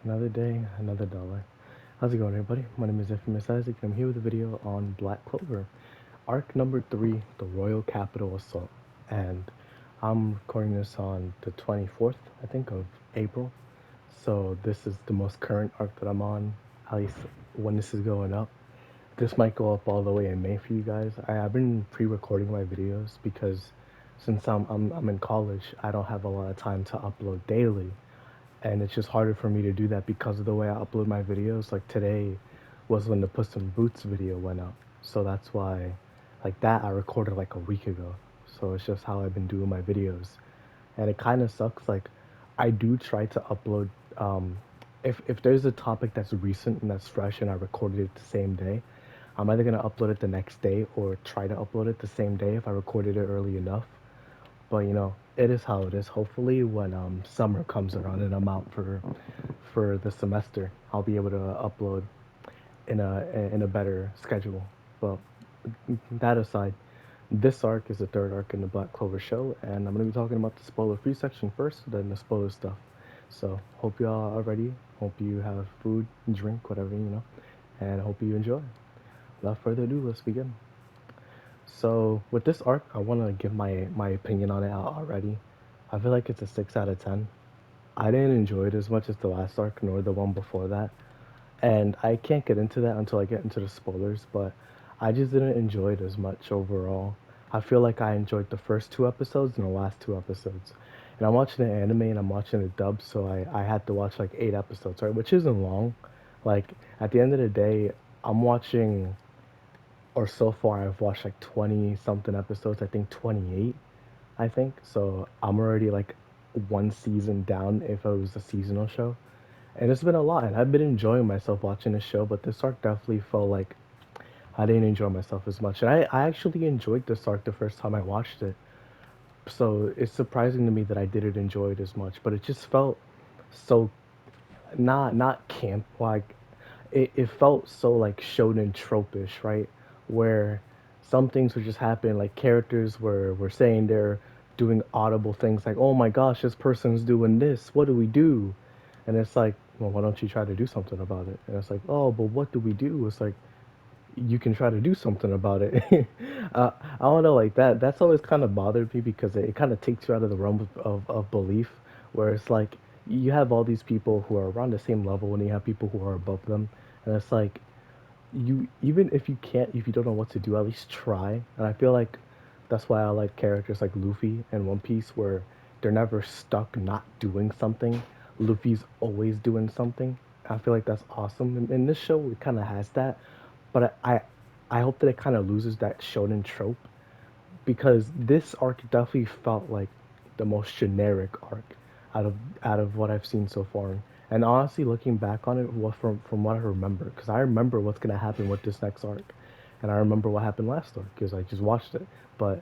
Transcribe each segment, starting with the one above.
Another day, another dollar. How's it going, everybody? My name is Infamous Isaac, and I'm here with a video on Black Clover, arc number 3, the Royal Capital Assault. And I'm recording this on the 24th, I think, of April. So this is the most current arc that I'm on, at least when this is going up. This might go up all the way in May for you guys. I've been pre-recording my videos because since I'm in college, I don't have a lot of time to upload daily, and it's just harder for me to do that because of the way I upload my videos. Like today was when the Puss in Boots video went up, so that's why, like that I recorded like a week ago. So it's just how I've been doing my videos, and it kind of sucks. Like I do try to upload. Um, if there's a topic that's recent and that's fresh and I recorded it the same day, I'm either gonna upload it the next day or try to upload it the same day if I recorded it early enough. But it is how it is. Hopefully, when summer comes around and I'm out for the semester, I'll be able to upload in a better schedule. But that aside, this arc is the third arc in the Black Clover show, and I'm gonna be talking about the spoiler-free section first, then the spoiler stuff. So hope y'all are ready. Hope you have food, drink, whatever and hope you enjoy. Without further ado, let's begin. So with this arc, I want to give my opinion on it out already. I feel like it's a 6 out of 10. I didn't enjoy it as much as the last arc nor the one before that, and I can't get into that until I get into the spoilers. But I just didn't enjoy it as much overall. I feel like I enjoyed the first 2 episodes and the last 2 episodes. And I'm watching the anime and I'm watching the dub, so I had to watch like 8 episodes, right? Which isn't long. Like at the end of the day, I'm watching, or so far I've watched like 20 something episodes, I think 28, I think. So I'm already like one season down if it was a seasonal show. And it's been a lot, and I've been enjoying myself watching the show, but this arc definitely felt like I didn't enjoy myself as much. And I actually enjoyed this arc the first time I watched it. So it's surprising to me that I didn't enjoy it as much, but it just felt so not camp like it felt so like shonen tropish, right? Where some things would just happen, like characters were saying they're doing audible things like, "Oh my gosh, this person's doing this. What do we do?" And it's like, "Well, why don't you try to do something about it?" And it's like, "Oh, but what do we do?" It's like, you can try to do something about it. I don't know, like that. That's always kind of bothered me because it kind of takes you out of the realm of belief, where it's like you have all these people who are around the same level, and you have people who are above them, and it's like you, even if you can't, if you don't know what to do, at least try. And I feel like that's why I like characters like Luffy and One Piece, where they're never stuck not doing something. Luffy's always doing something. I feel like that's awesome. And this show, it kind of has that, but I hope that it kind of loses that shonen trope, because this arc definitely felt like the most generic arc out of what I've seen so far. And honestly, looking back on it, what from what I remember, because I remember what's gonna happen with this next arc, and I remember what happened last arc because I just watched it. But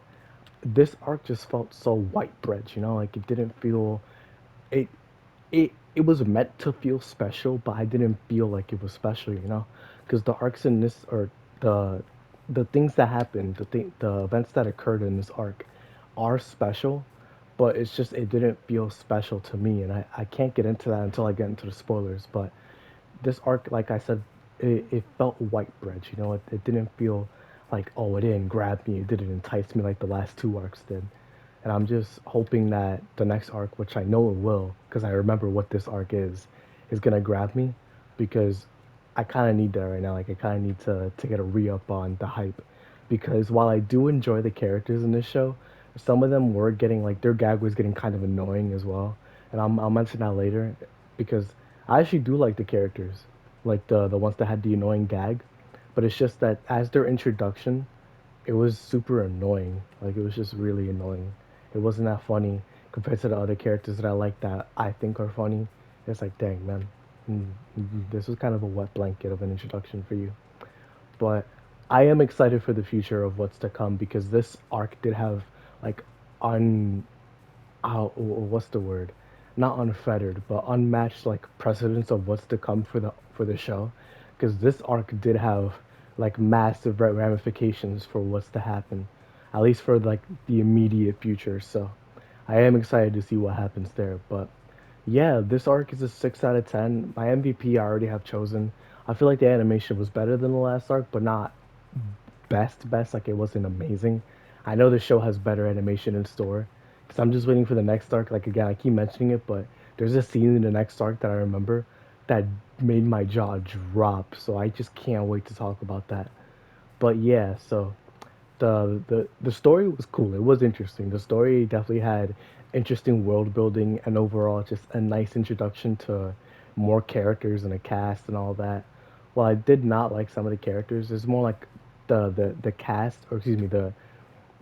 this arc just felt so white bread, like it didn't feel it it was meant to feel special, but I didn't feel like it was special, because the arcs in this, or the the things that happened, the events that occurred in this arc are special, but it's just it didn't feel special to me, and I can't get into that until I get into the spoilers. But this arc, like I said, it felt white bread, it didn't feel like, oh, it didn't grab me, it didn't entice me like the last 2 arcs did. And I'm just hoping that the next arc, which I know it will, because I remember what this arc is gonna grab me, because I kind of need that right now. Like I kind of need to get a re up on the hype, because while I do enjoy the characters in this show, some of them were getting, like, their gag was getting kind of annoying as well, and I'll mention that later, because I actually do like the characters, like the ones that had the annoying gag, but it's just that as their introduction, it was super annoying. Like it was just really annoying. It wasn't that funny compared to the other characters that I like that I think are funny. It's like, dang man, this was kind of a wet blanket of an introduction for you. But I am excited for the future of what's to come, because this arc did have like un what's the word? Not unfettered, but unmatched like precedence of what's to come for the show, because this arc did have like massive ramifications for what's to happen, at least for like the immediate future. So I am excited to see what happens there. But Yeah, this arc is a 6 out of 10. My MVP I already have chosen. I feel like the animation was better than the last arc, but not best. Like it wasn't amazing. I know the show has better animation in store, because I'm just waiting for the next arc. Like again, I keep mentioning it, but there's a scene in the next arc that I remember that made my jaw drop. So I just can't wait to talk about that. But yeah, so the story was cool. It was interesting. The story definitely had interesting world building and overall just a nice introduction to more characters and a cast and all that. While I did not like some of the characters, it's more like the cast, or excuse me, the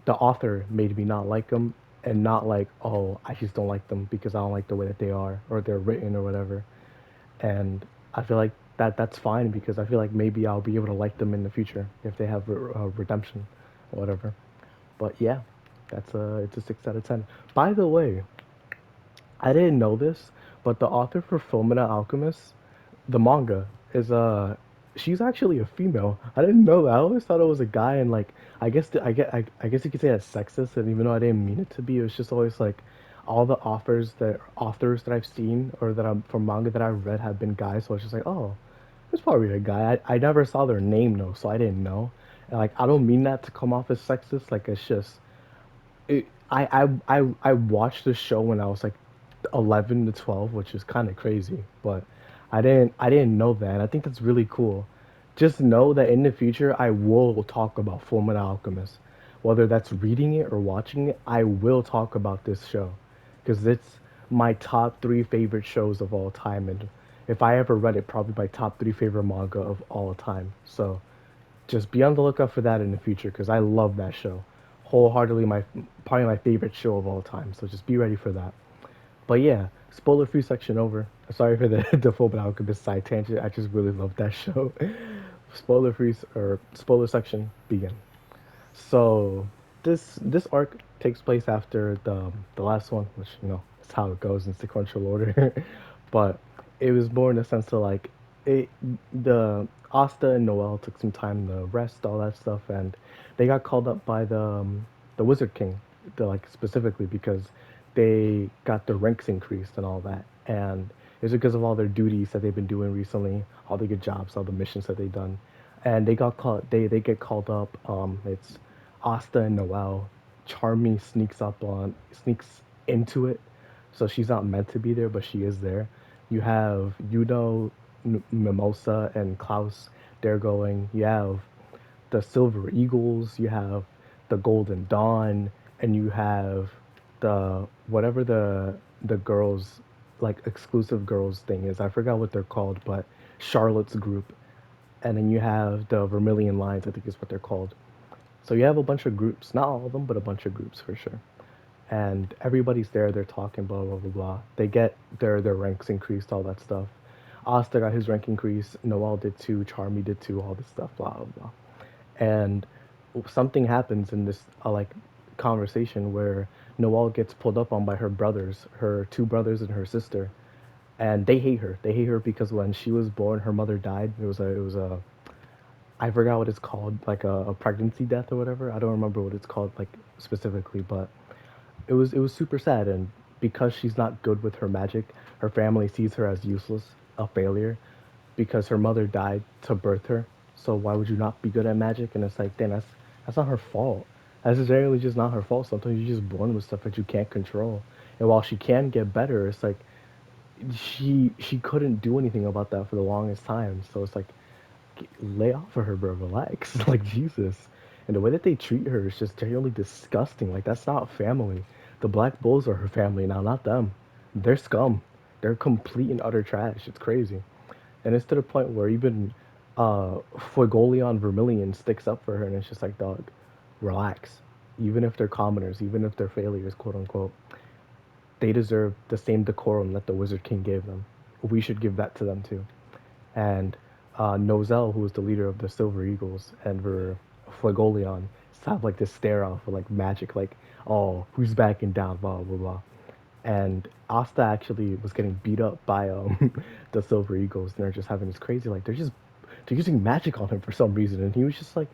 author made me not like them, and not like, oh, I just don't like them because I don't like the way that they are or they're written or whatever. And I feel like that's fine, because I feel like maybe I'll be able to like them in the future if they have redemption or whatever. But yeah, it's a 6 out of 10. By the way, I didn't know this, but the author for Fullmetal Alchemist, the manga, is she's actually a female. I didn't know that. I always thought it was a guy, and like I guess you could say that's sexist, and even though I didn't mean it to be, it was just always like all the authors that I've seen or that I'm from manga that I've read have been guys, so it's just like, oh, it's probably a guy. I never saw their name though, so I didn't know. And like I don't mean that to come off as sexist, like it's just I watched this show when I was like 11 to 12, which is kind of crazy, but I didn't know that. And I think that's really cool. Just know that in the future I will talk about Fullmetal Alchemist, whether that's reading it or watching it. I will talk about this show because it's my top three favorite shows of all time, and if I ever read it, probably my top three favorite manga of all time. So just be on the lookout for that in the future because I love that show. Wholeheartedly, my probably my favorite show of all time. So just be ready for that. But yeah, spoiler free section over. Sorry for the the Full Metal Alchemist side tangent. I just really love that show. Spoiler free or spoiler section begin. So this arc takes place after the last one, which is how it goes in sequential order. But it was more in the sense of like it the Asta and Noel took some time to rest, all that stuff, and they got called up by the Wizard King, like specifically because they got their ranks increased and all that, and it's because of all their duties that they've been doing recently, all the good jobs, all the missions that they've done, and they got called. They get called up. It's Asta and Noel. Charmy sneaks into it, so she's not meant to be there, but she is there. You have Mimosa and Klaus. They're going. You have the Silver Eagles. You have the Golden Dawn, and you have the whatever the girls like exclusive girls thing is. I forgot what they're called, but Charlotte's group, and then you have the Vermilion Lines, I think is what they're called. So you have a bunch of groups, not all of them, but a bunch of groups for sure. And everybody's there, they're talking, blah blah blah blah. They get their ranks increased, all that stuff. Asta got his rank increased, Noel did too, Charmy did too, all this stuff, blah blah blah. And something happens in this like conversation where Noel gets pulled up on by her brothers, her two brothers and her sister, and they hate her. They hate her because when she was born, her mother died. It was a I forgot what it's called, like a pregnancy death or whatever. I don't remember what it's called like specifically, but it was super sad. And because she's not good with her magic, her family sees her as useless, a failure, because her mother died to birth her. So why would you not be good at magic? And it's like, damn, that's not her fault. That's generally just not her fault. Sometimes you're just born with stuff that you can't control. And while she can get better, it's like she couldn't do anything about that for the longest time. So it's like lay off of her, bro. Relax. Like Jesus. And the way that they treat her is just genuinely disgusting. Like that's not family. The Black Bulls are her family now, not them. They're scum. They're complete and utter trash. It's crazy. And it's to the point where even Fuegoleon Vermilion sticks up for her, and it's just like, dog, relax. Even if they're commoners, even if they're failures, quote unquote, they deserve the same decorum that the Wizard King gave them. We should give that to them too. And Nozel, who was the leader of the Silver Eagles, and Fuegoleon have like this stare off with like magic, like, oh, who's backing down, blah blah blah. And Asta actually was getting beat up by the Silver Eagles, and they're just having this crazy like they're using magic on him for some reason, and he was just like,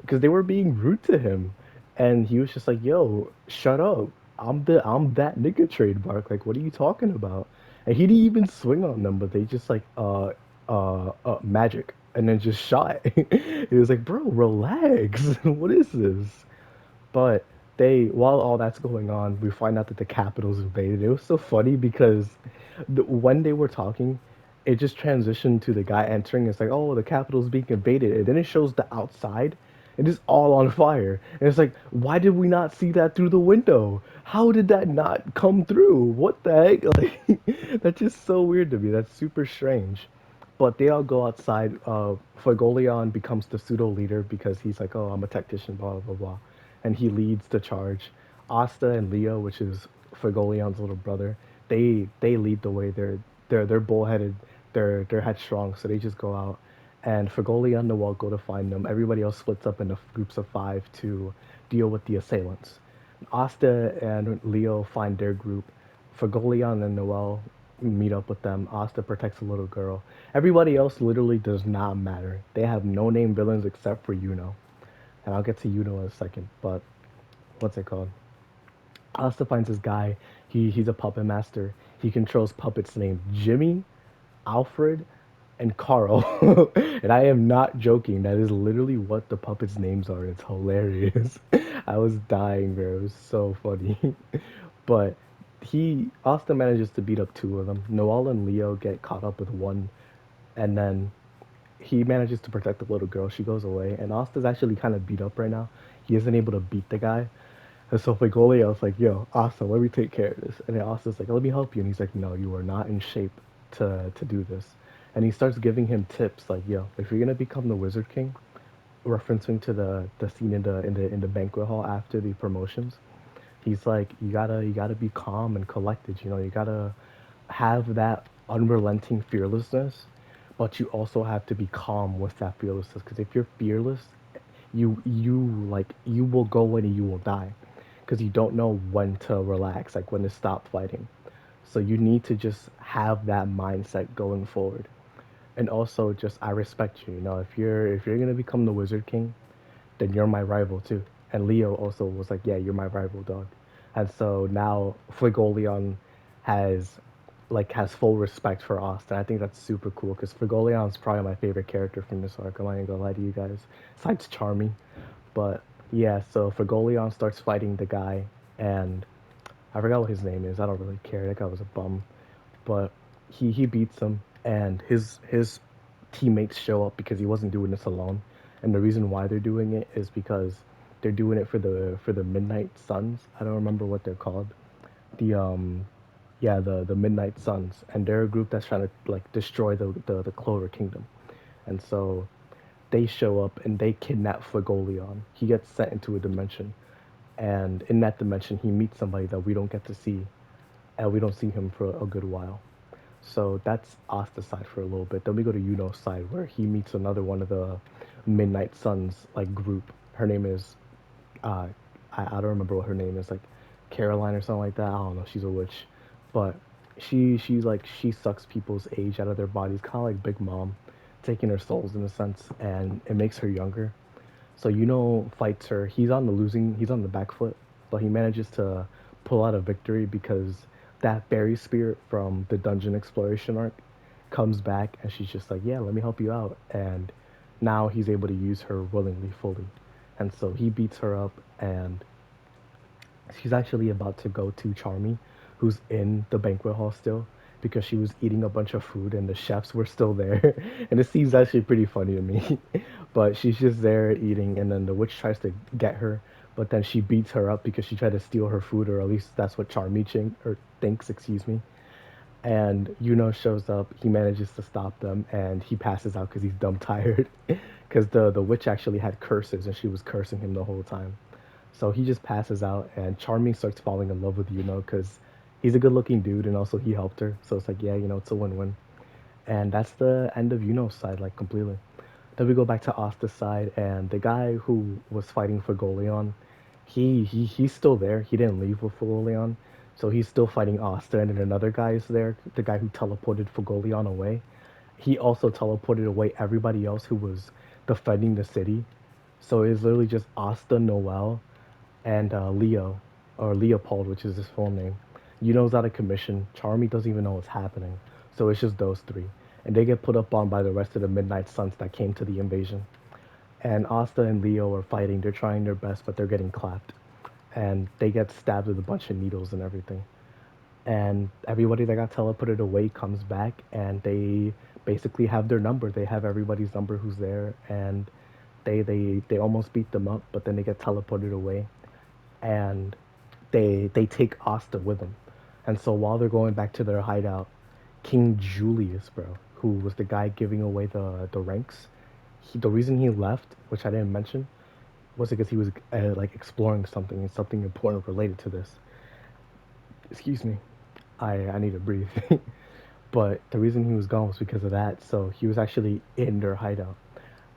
because they were being rude to him, and he was just like, yo, shut up. I'm that nigga trademark. Like, what are you talking about? and he didn't even swing on them, but they just like magic, and then just shot. It was like, bro, relax. What is this? But while all that's going on, we find out that the capital's invaded. It was so funny because when they were talking, it just transitioned to the guy entering. It's like, oh, the capital's being invaded, and then it shows the outside, and it's all on fire. And it's like, why did we not see that through the window? How did that not come through? What the heck? Like, that's just so weird to me. That's super strange. But they all go outside. Fagolion becomes the pseudo leader because he's like, oh, I'm a tactician, blah, blah, blah, blah. And he leads the charge. Asta and Leo, which is Fagolion's little brother, they lead the way. They're bullheaded, they're headstrong, so they just go out. And Fagolion and Noel go to find them. Everybody else splits up into groups of five to deal with the assailants. Asta and Leo find their group. Fagolion and Noel meet up with them. Asta protects a little girl. Everybody else literally does not matter. They have no name villains except for Yuno. And I'll get to Yuno in a second, but what's it called? Asta finds this guy. He's a puppet master. He controls puppets named Jimmy, Alfred, and Carl. And I am not joking. That is literally what the puppets' names are. It's hilarious. I was dying, bro. It was so funny. But he Asta manages to beat up two of them. Noel and Leo get caught up with one, and then he manages to protect the little girl. She goes away, and Asta's actually kind of beat up right now. He isn't able to beat the guy. And so Fagoli, I was like, yo, Asta, let me take care of this. And then Asta's like, let me help you. And he's like, no, you are not in shape to do this. And he starts giving him tips like, yo, if you're gonna become the Wizard King, referencing to the scene in the banquet hall after the promotions, he's like, you gotta be calm and collected. You gotta have that unrelenting fearlessness, but you also have to be calm with that fearlessness. Because if you're fearless, you will go in and you will die, because you don't know when to relax, like when to stop fighting. So you need to just have that mindset going forward. And also, just I respect you. If you're gonna become the Wizard King, then you're my rival too. And Leo also was like, yeah, you're my rival, dog. And so now Fligolion has has full respect for Austin. I think that's super cool because Frigolion's probably my favorite character from this arc. I'm not gonna lie to you guys. Besides Charming. But yeah, so Frigolion starts fighting the guy, and I forgot what his name is. I don't really care. That guy was a bum. But he beats him, and his teammates show up because he wasn't doing this alone. And the reason why they're doing it is because they're doing it for the Midnight Suns. I don't remember what they're called. The yeah, the Midnight Suns, and they're a group that's trying to like destroy the Clover Kingdom. And so they show up and they kidnap Fagolion. He gets sent into a dimension, and in that dimension he meets somebody that we don't get to see, and we don't see him for a good while. So that's Asta's side for a little bit. Then we go to Yuno's side where he meets another one of the Midnight Suns like group. Her name is uh I don't remember what her name is, like Caroline or something like that. I don't know. She's a witch, but she sucks people's age out of their bodies, kind of like Big Mom, taking their souls in a sense, and it makes her younger. So fights her. He's on the back foot, but he manages to pull out a victory because that berry spirit from the dungeon exploration arc comes back, and she's just like, yeah, let me help you out. And now he's able to use her willingly, fully. And so he beats her up, and she's actually about to go to Charmy, who's in the banquet hall still, because she was eating a bunch of food and the chefs were still there. And it seems actually pretty funny to me. But she's just there eating, and then the witch tries to get her, but then she beats her up because she tried to steal her food, or at least that's what Charmy thinks, excuse me. And shows up. He manages to stop them, and he passes out because he's dumb tired. Because the witch actually had curses, and she was cursing him the whole time. So he just passes out, and Charming starts falling in love with because he's a good-looking dude, and also he helped her. So it's like, yeah, it's a win-win. And that's the end of Yuno's side, like completely. Then we go back to Asta's side, and the guy who was fighting for Goleon, he's still there. He didn't leave with Goleon, so he's still fighting Asta. And then another guy is there, the guy who teleported Goleon away. He also teleported away everybody else who was defending the city. So it's literally just Asta, Noel, and Leo, or Leopold, which is his full name. Yuno's out of commission. Charmy doesn't even know what's happening. So it's just those three. And they get put up on by the rest of the Midnight Suns that came to the invasion. And Asta and Leo are fighting. They're trying their best, but they're getting clapped. And they get stabbed with a bunch of needles and everything. And everybody that got teleported away comes back, and they basically have their number. They have everybody's number who's there, and they almost beat them up, but then they get teleported away, and they take Asta with them. And so while they're going back to their hideout, King Julius, bro, who was the guy giving away the ranks, the reason he left, which I didn't mention, was because he was like exploring something important related to this. Excuse me, I need to breathe. But the reason he was gone was because of that. So he was actually in their hideout,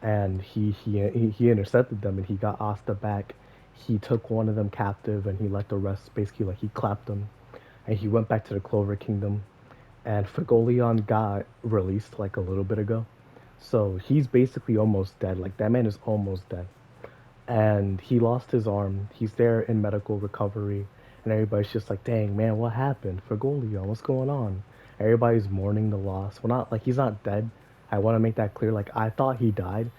and he intercepted them, and he got Asta back. He took one of them captive, and he let the rest basically like he clapped them, and he went back to the Clover Kingdom. And Fagolion got released like a little bit ago, so he's basically almost dead. Like that man is almost dead, and he lost his arm. He's there in medical recovery, and everybody's just like, "Dang man, what happened? Fagolion, what's going on?" Everybody's mourning the loss. Well, not like he's not dead. I want to make that clear. Like I thought he died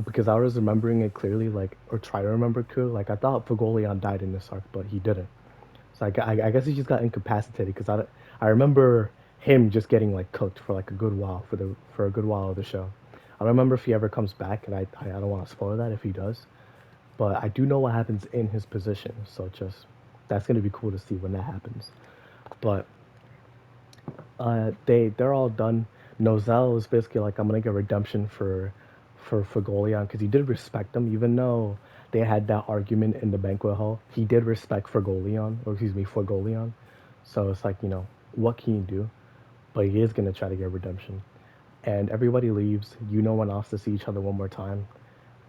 because I was remembering it clearly, like or try to remember clearly. Like I thought Fagolion died in this arc, but he didn't. So I guess he just got incapacitated because I remember him just getting like cooked for like a good while for a good while of the show. I don't remember if he ever comes back, and I don't want to spoil that if he does, but I do know what happens in his position. So just that's gonna be cool to see when that happens. But they're all done. Nozel is basically like I'm gonna get redemption for Golion because he did respect them even though they had that argument in the banquet hall. He did respect for Golion, or excuse me, for Golion. So it's like what can you do? But he is gonna try to get redemption. And everybody leaves. Went off to see each other one more time,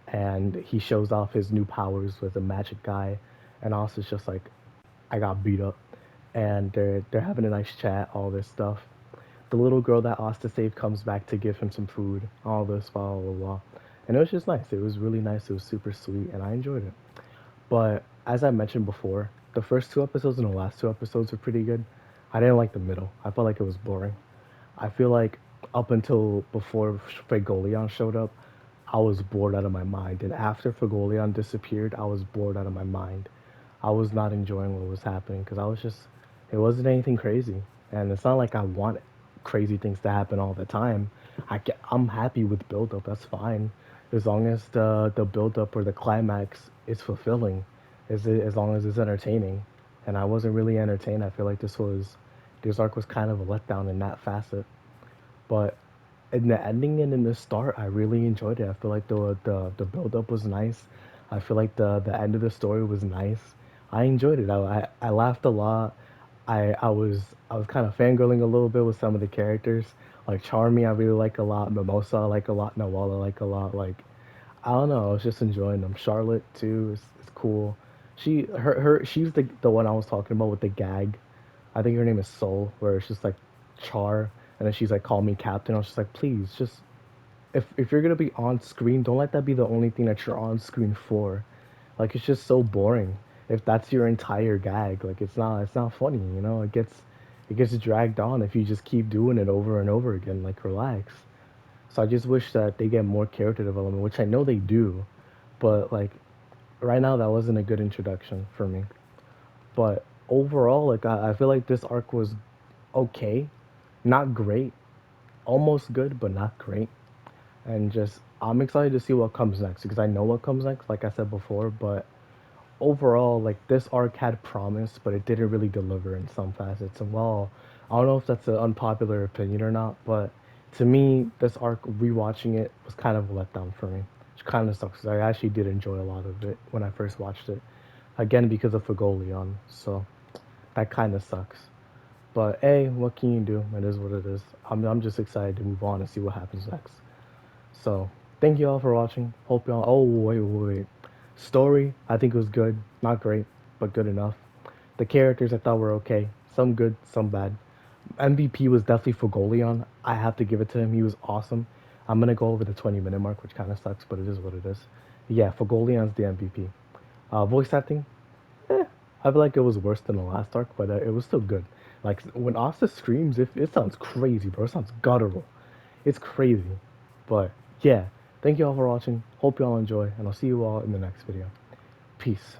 and he shows off his new powers with a magic guy, and Asta's just like, I got beat up, and they're having a nice chat, all this stuff. The little girl that Asta saved comes back to give him some food, all this, blah, blah, blah. And it was just nice. It was really nice. It was super sweet, and I enjoyed it. But as I mentioned before, the first two episodes and the last two episodes were pretty good. I didn't like the middle. I felt like it was boring. I feel like up until before Fagolion showed up, I was bored out of my mind. And after Fagolion disappeared, I was bored out of my mind. I was not enjoying what was happening because it wasn't anything crazy. And it's not like I want crazy things to happen all the time. I'm happy with build up. That's fine, as long as the build up or the climax is fulfilling, as long as it's entertaining. And I wasn't really entertained. I feel like this arc was kind of a letdown in that facet. But in the ending and in the start, I really enjoyed it. I feel like the build up was nice. I feel like the end of the story was nice. I enjoyed it. I laughed a lot. I was kind of fangirling a little bit with some of the characters. Like Charmy, I really like a lot. Mimosa, I like a lot. Nawala, I like a lot. Like I don't know. I was just enjoying them. Charlotte too is cool. She's the one I was talking about with the gag. I think her name is Soul, where it's just like Char, and then she's like, "Call me Captain." I was just like, "Please, just if you're gonna be on screen, don't let that be the only thing that you're on screen for. Like it's just so boring. If that's your entire gag, like it's not funny. It gets dragged on if you just keep doing it over and over again. Like relax." So I just wish that they get more character development, which I know they do, but like right now that wasn't a good introduction for me. But overall, like I feel like this arc was okay, not great, almost good, but not great. And just I'm excited to see what comes next because I know what comes next, like I said before. But overall, like this arc had promise, but it didn't really deliver in some facets. And well, I don't know if that's an unpopular opinion or not, but to me, this arc rewatching it was kind of a letdown for me, which kind of sucks. 'Cause I actually did enjoy a lot of it when I first watched it, again because of Fagolion. So that kind of sucks. But hey, what can you do? It is what it is. I'm just excited to move on and see what happens next. So thank you all for watching. Hope y'all. Oh wait. Story I think was good, not great, but good enough. The characters I thought were okay. Some good, some bad. MVP was definitely for Golion. I have to give it to him. He was awesome. I'm gonna go over the 20-minute mark, which kind of sucks, but it is what it is. Yeah, for Golion's the MVP. Voice acting, eh. I feel like it was worse than the last arc, but it was still good. Like when Asta screams, it sounds crazy, bro. It sounds guttural. It's crazy. But yeah, thank you all for watching. Hope you all enjoy, and I'll see you all in the next video. Peace.